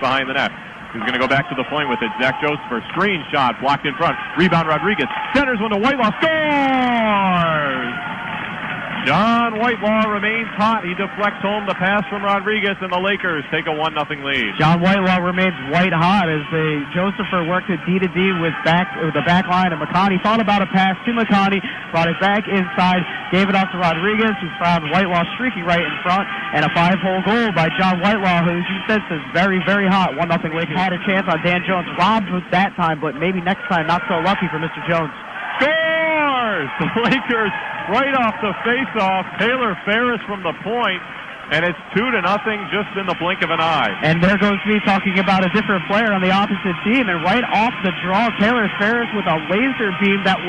behind the net. He's going to go back to the point with it. Zach Josepher, screen shot, blocked in front. Rebound Rodriguez, centers one to Whitelaw, scores! John Whitelaw remains hot. He deflects home the pass from Rodriguez, and the Lakers take a 1-0 lead. John Whitelaw remains white hot as Josepher worked at D-to-D with the back line of McConney. Thought about a pass to McConney, brought it back inside, gave it off to Rodriguez, who found Whitelaw streaking right in front, and a 5-hole goal by John Whitelaw, who, as you said, is very, very hot. 1-0 Lakers. Had a chance on Dan Jones. Robbed with that time, but maybe next time not so lucky for Mr. Jones. Scores! The Lakers right off the face-off. Taylor Ferris from the point, and it's 2-0 just in the blink of an eye. And there goes me talking about a different player on the opposite team, and right off the draw, Taylor Ferris with a laser beam that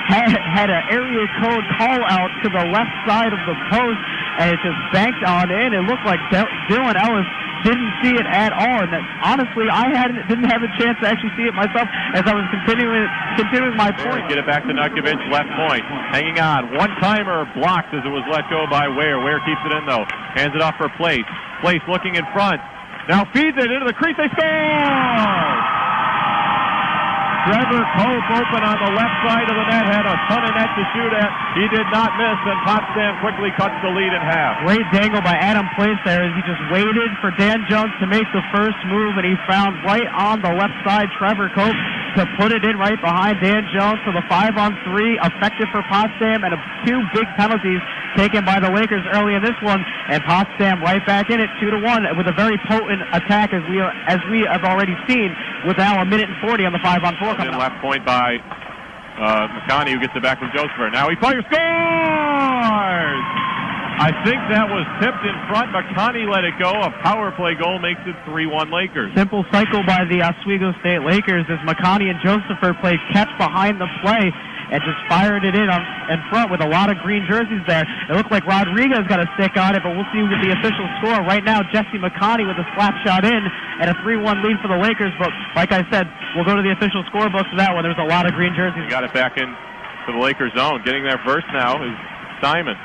had an area code call out to the left side of the post, and it just banked on in. It looked like Dylan Ellis didn't see it at all, and honestly, I didn't have a chance to actually see it myself as I was continuing my point. Get it back to Nukovic, left point, hanging on. One-timer blocked as it was let go by Ware. Ware keeps it in, though. Hands it off for Place. Place looking in front. Now feeds it into the crease. They score! Trevor Cope open on the left side of the net, had a ton of net to shoot at. He did not miss, and Potsdam quickly cuts the lead in half. Great dangle by Adam Place there as he just waited for Dan Jones to make the first move, and he found right on the left side Trevor Cope to put it in right behind Dan Jones. So the 5-on-3 effective for Potsdam, and two big penalties taken by the Lakers early in this one, and Potsdam right back in it 2-1 with a very potent attack as we have already seen with now 1:40 on the 5-on-4. And left point by McConney, who gets it back from Josepher. Now he fires, scores! I think that was tipped in front. McConney let it go. A power play goal makes it 3-1 Lakers. Simple cycle by the Oswego State Lakers as McConney and Josepher played catch behind the play and just fired it in front with a lot of green jerseys there. It looked like Rodriguez got a stick on it, but we'll see with the official score. Right now, Jesse McConney with a slap shot in and a 3-1 lead for the Lakers. But like I said, we'll go to the official scorebook for that one. There's a lot of green jerseys. He got it back in to the Lakers zone. Getting there first now is Simon.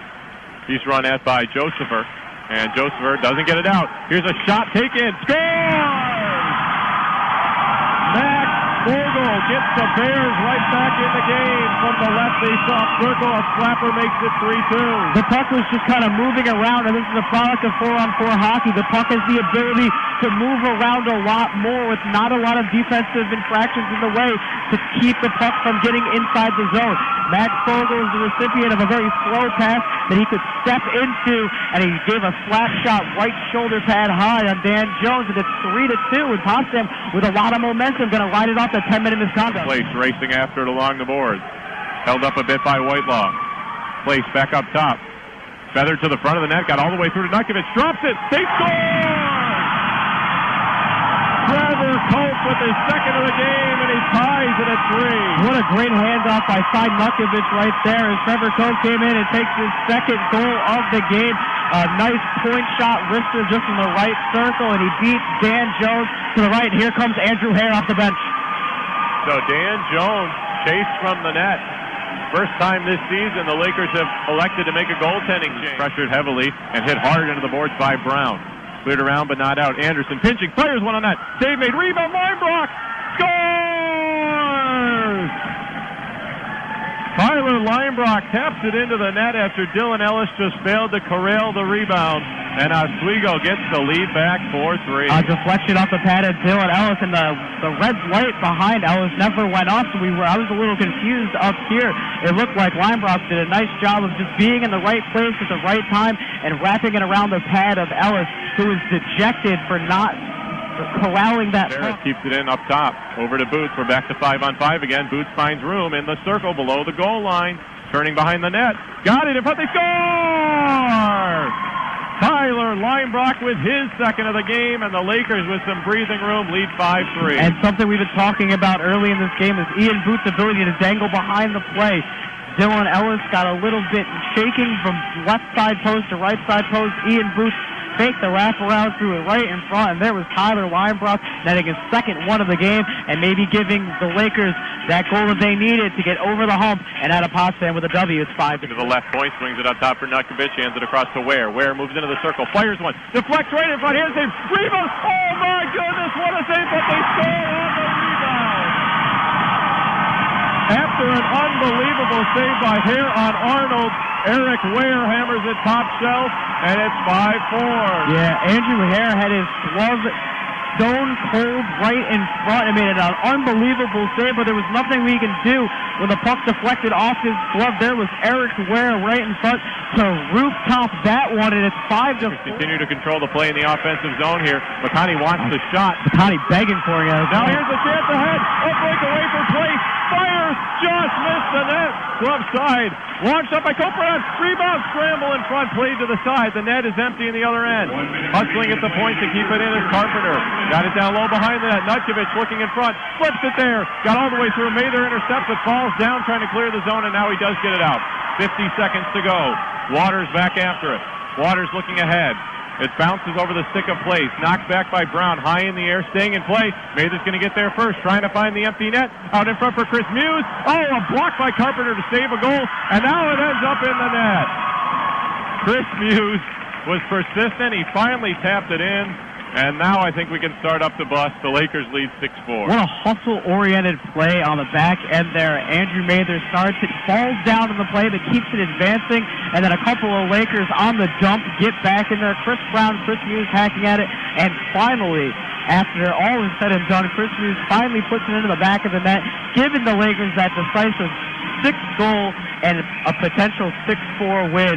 He's run at by Josepher, and Josepher doesn't get it out. Here's a shot taken. Scores! Max Vogel gets the Bears right back in the game from the left face-off circle. A slapper makes it 3-2. The puck was just kind of moving around, and this is a product of 4-on-4 hockey. The puck has the ability to move around a lot more with not a lot of defensive infractions in the way to keep the puck from getting inside the zone. Max Vogel is the recipient of a very slow pass that he could step into, and he gave a slap shot right shoulder pad high on Dan Jones, and it's 3-2, and Potsdam with a lot of momentum going to ride it off the 10-minute misconduct. Place racing after it along the boards. Held up a bit by Whitelaw. Place back up top. Feathered to the front of the net, got all the way through to Nukovic, drops it, they score! Trevor Cope with his second of the game, and he ties it at 3. What a great handoff by Cy Nukovic right there as Trevor Cope came in and takes his second goal of the game. A nice point shot, wrister just in the right circle, and he beats Dan Jones to the right. And here comes Andrew Hare off the bench. So Dan Jones chased from the net. First time this season the Lakers have elected to make a goaltending change. Pressured heavily and hit hard into the boards by Brown. Cleared around but not out. Anderson pinching, fires one on that. Save made, rebound, Linebrock scores! Tyler Linebrock taps it into the net after Dylan Ellis just failed to corral the rebound. And Oswego gets the lead back 4-3. A deflection off the pad of Dylan Ellis, and the red light behind Ellis never went off, so I was a little confused up here. It looked like Linebrock did a nice job of just being in the right place at the right time and wrapping it around the pad of Ellis, who was dejected for not corralling that puck. Keeps it in up top. Over to Boots. We're back to 5-on-5 again. Boots finds room in the circle below the goal line. Turning behind the net. Got it in front. They score! Tyler Linebrock with his second of the game, and the Lakers with some breathing room lead 5-3. And something we've been talking about early in this game is Ian Boots' ability to dangle behind the play. Dylan Ellis got a little bit shaking from left side post to right side post. Ian Boots faked the wraparound, threw it right in front, and there was Tyler Linebrock netting his second one of the game and maybe giving the Lakers that goal that they needed to get over the hump and out of Potsdam with a W. It's 5-2. To the left point, swings it up top for Nukovic, hands it across to Ware. Ware moves into the circle, fires one, deflects right in front, hands him, rebound, oh my goodness, the save, but they score on the rebound. After an unbelievable save by Hare on Arnold, Eric Ware hammers it top shelf, and it's 5-4. Yeah, Andrew Hare had his glove stone cold right in front and made it an unbelievable save, but there was nothing we can do when the puck deflected off his glove. There was Eric Ware right in front to rooftop that one, and it's 5-4. Continue to control the play in the offensive zone here. McConaughey wants the shot. McConaughey begging for it. Now here's a chance ahead. A breakaway for Place. Fires, just missed the net. Glove side. Launched up by Copeland. Rebound, scramble in front. Played to the side. The net is empty in the other end. Hustling at the point to keep it in is Carpenter. Got it down low behind the net. Nutchevich looking in front. Flips it there. Got all the way through. Mather intercepts it. Falls down trying to clear the zone, and now he does get it out. 50 seconds to go. Waters back after it. Waters looking ahead. It bounces over the stick of Place. Knocked back by Brown. High in the air, staying in play. Mather's going to get there first, trying to find the empty net. Out in front for Chris Muse. Oh, a block by Carpenter to save a goal, and now it ends up in the net. Chris Muse was persistent. He finally tapped it in. And now I think we can start up the bus. The Lakers lead 6-4. What a hustle-oriented play on the back end there. Andrew Mather starts it, falls down in the play, but keeps it advancing, and then a couple of Lakers on the jump get back in there. Chris Brown, Chris Muse hacking at it, and finally, after all is said and done, Chris Muse finally puts it into the back of the net, giving the Lakers that decisive 6th goal and a potential 6-4 win.